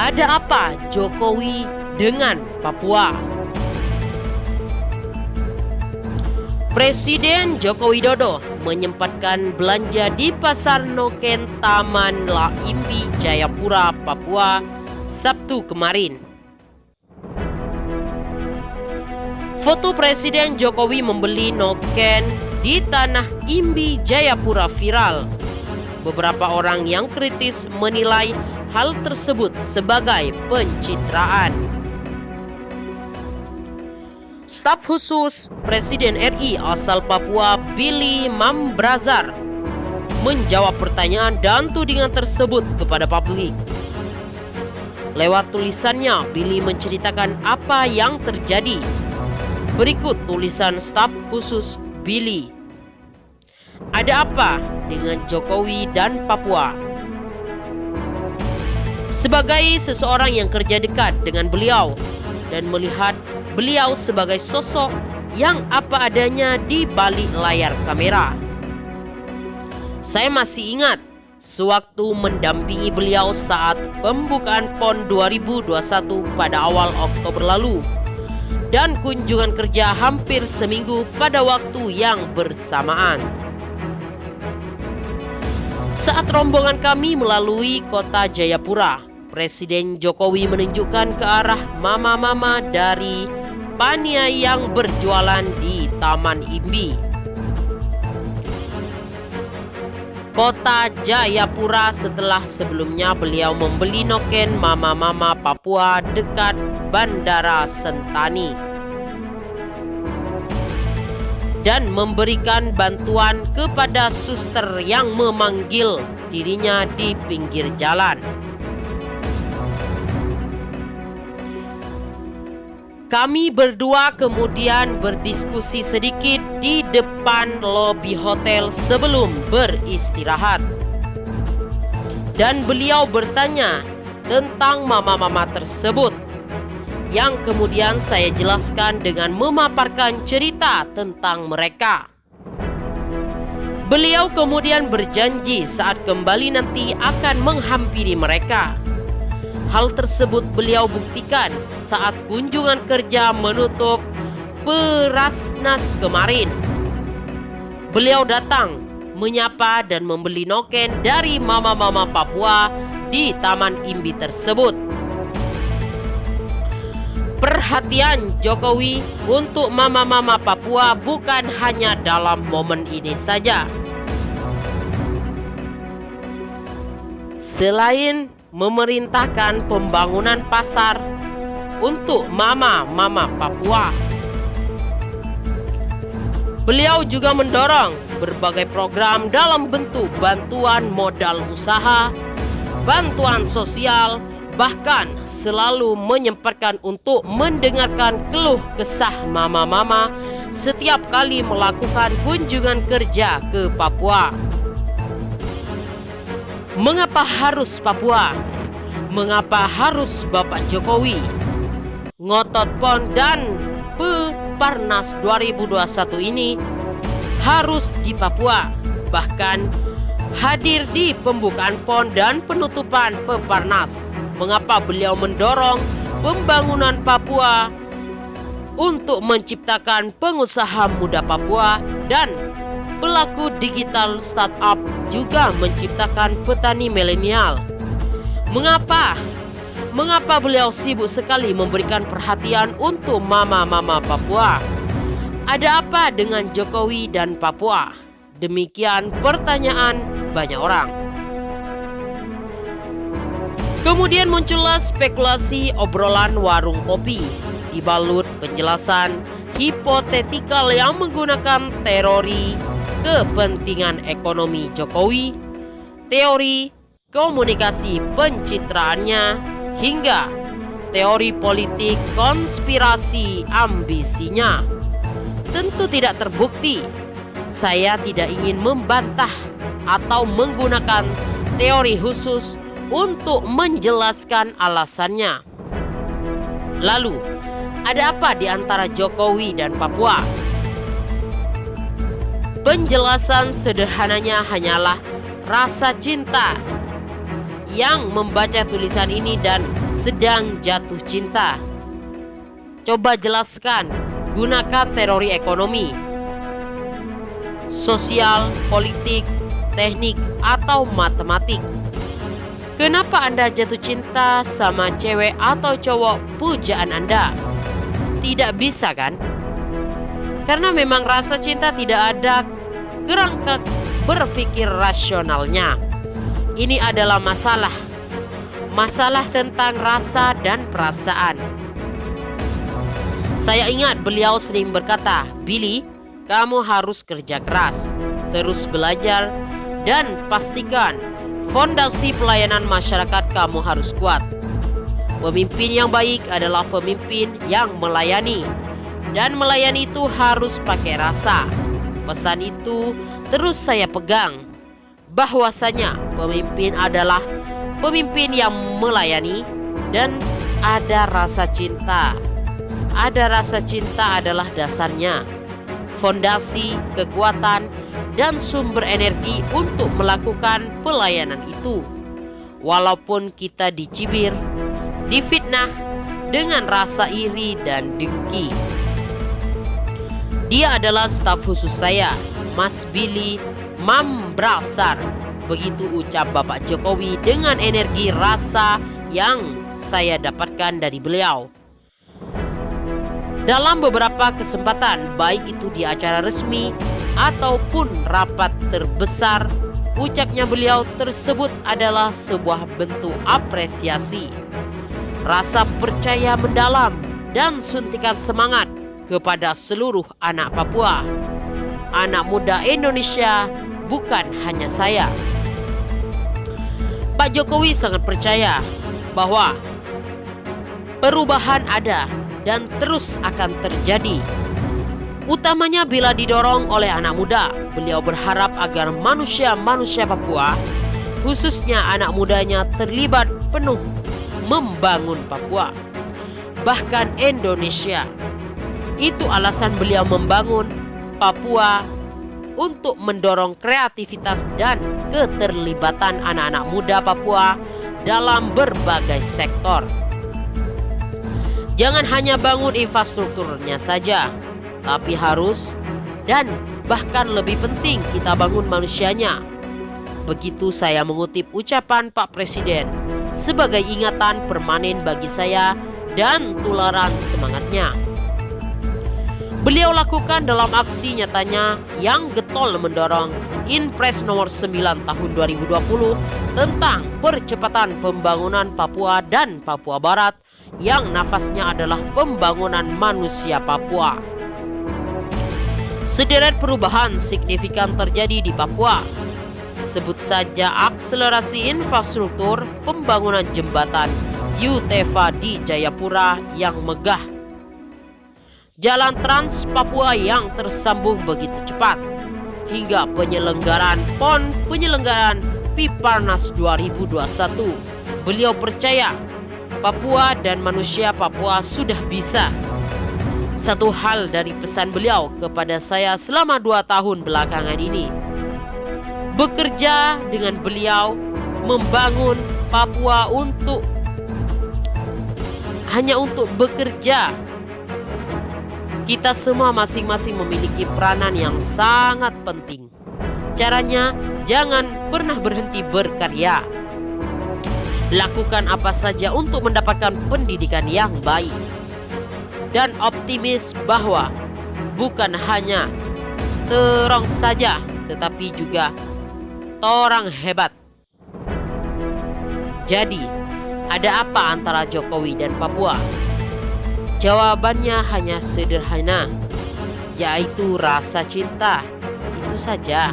Ada apa Jokowi dengan Papua? Presiden Joko Widodo menyempatkan belanja di Pasar Noken Taman La Imbi, Jayapura, Papua, Sabtu kemarin. Foto Presiden Jokowi membeli noken di Tanah Imbi, Jayapura viral. Beberapa orang yang kritis menilai hal tersebut sebagai pencitraan. Staf khusus Presiden RI asal Papua Billy Mambrazar menjawab pertanyaan dan tudingan tersebut kepada publik. Lewat tulisannya, Billy menceritakan apa yang terjadi. Berikut tulisan staf khusus Billy. Ada apa dengan Jokowi dan Papua? Sebagai seseorang yang kerja dekat dengan beliau dan melihat beliau sebagai sosok yang apa adanya di balik layar kamera, saya masih ingat sewaktu mendampingi beliau saat pembukaan PON 2021 pada awal Oktober lalu dan kunjungan kerja hampir seminggu pada waktu yang bersamaan. Saat rombongan kami melalui kota Jayapura, Presiden Jokowi menunjukkan ke arah mama-mama dari pania yang berjualan di Taman Imbi, kota Jayapura, setelah sebelumnya beliau membeli noken mama-mama Papua dekat Bandara Sentani dan memberikan bantuan kepada suster yang memanggil dirinya di pinggir jalan. Kami berdua kemudian berdiskusi sedikit di depan lobi hotel sebelum beristirahat. Dan beliau bertanya tentang mama-mama tersebut, yang kemudian saya jelaskan dengan memaparkan cerita tentang mereka. Beliau kemudian berjanji saat kembali nanti akan menghampiri mereka. Hal tersebut beliau buktikan saat kunjungan kerja menutup Perasnas kemarin. Beliau datang, menyapa dan membeli noken dari mama-mama Papua di Taman Imbi tersebut. Perhatian Jokowi untuk mama-mama Papua bukan hanya dalam momen ini saja. Selain memerintahkan pembangunan pasar untuk mama-mama Papua, beliau juga mendorong berbagai program dalam bentuk bantuan modal usaha, bantuan sosial, bahkan selalu menyempatkan untuk mendengarkan keluh kesah mama-mama setiap kali melakukan kunjungan kerja ke Papua. Mengapa harus Papua? Mengapa harus Bapak Jokowi? Ngotot PON dan Peparnas 2021 ini harus di Papua. Bahkan hadir di pembukaan PON dan penutupan Peparnas. Mengapa beliau mendorong pembangunan Papua untuk menciptakan pengusaha muda Papua dan pelaku digital startup, juga menciptakan petani milenial? Mengapa beliau sibuk sekali memberikan perhatian untuk mama-mama Papua? Ada apa dengan Jokowi dan Papua? Demikian pertanyaan banyak orang. Kemudian muncullah spekulasi obrolan warung kopi dibalut penjelasan hipotetikal yang menggunakan teori kepentingan ekonomi Jokowi, teori komunikasi pencitraannya, hingga teori politik konspirasi ambisinya. Tentu tidak terbukti. Saya tidak ingin membantah atau menggunakan teori khusus untuk menjelaskan alasannya. Lalu, ada apa di antara Jokowi dan Papua? Penjelasan sederhananya hanyalah rasa cinta yang membaca tulisan ini dan sedang jatuh cinta? Coba jelaskan, gunakan teori ekonomi, sosial, politik, teknik, atau matematik. Kenapa Anda jatuh cinta sama cewek atau cowok pujaan Anda? Tidak bisa kan? Karena memang rasa cinta tidak ada kerangka berpikir rasionalnya. Ini adalah masalah tentang rasa dan perasaan. Saya ingat beliau sering berkata, "Billy, kamu harus kerja keras, terus belajar, dan pastikan fondasi pelayanan masyarakat kamu harus kuat. Pemimpin yang baik adalah pemimpin yang melayani, dan melayani itu harus pakai rasa." Pesan itu terus saya pegang, bahwasanya pemimpin adalah pemimpin yang melayani dan ada rasa cinta. Ada rasa cinta adalah dasarnya, fondasi, kekuatan, dan sumber energi untuk melakukan pelayanan itu. Walaupun kita dicibir, difitnah dengan rasa iri dan dengki. Dia adalah staf khusus saya, Mas Billy Mambrasar. Begitu ucap Bapak Jokowi dengan energi rasa yang saya dapatkan dari beliau. Dalam beberapa kesempatan, baik itu di acara resmi ataupun rapat terbesar, ucapnya beliau tersebut adalah sebuah bentuk apresiasi, rasa percaya mendalam, dan suntikan semangat kepada seluruh anak Papua, anak muda Indonesia, bukan hanya saya. Pak Jokowi sangat percaya bahwa perubahan ada dan terus akan terjadi, utamanya bila didorong oleh anak muda. Beliau berharap agar manusia-manusia Papua, khususnya anak mudanya, terlibat penuh membangun Papua, bahkan Indonesia. Itu alasan beliau membangun Papua, untuk mendorong kreativitas dan keterlibatan anak-anak muda Papua dalam berbagai sektor. Jangan hanya bangun infrastrukturnya saja, tapi harus dan bahkan lebih penting kita bangun manusianya. Begitu saya mengutip ucapan Pak Presiden sebagai ingatan permanen bagi saya dan tularan semangatnya. Beliau lakukan dalam aksi nyatanya yang getol mendorong Inpres nomor 9 tahun 2020 tentang percepatan pembangunan Papua dan Papua Barat, yang nafasnya adalah pembangunan manusia Papua. Sederet perubahan signifikan terjadi di Papua. Sebut saja akselerasi infrastruktur, pembangunan jembatan Yutefa di Jayapura yang megah, jalan Trans Papua yang tersambung begitu cepat, hingga penyelenggaraan Piparnas 2021. Beliau percaya Papua dan manusia Papua sudah bisa. Satu hal dari pesan beliau kepada saya selama 2 tahun belakangan ini, bekerja dengan beliau membangun Papua hanya untuk bekerja. Kita semua masing-masing memiliki peranan yang sangat penting. Caranya, jangan pernah berhenti berkarya. Lakukan apa saja untuk mendapatkan pendidikan yang baik. Dan optimis bahwa bukan hanya terong saja, tetapi juga orang hebat. Jadi, ada apa antara Jokowi dan Papua? Jawabannya hanya sederhana, yaitu rasa cinta. Itu saja.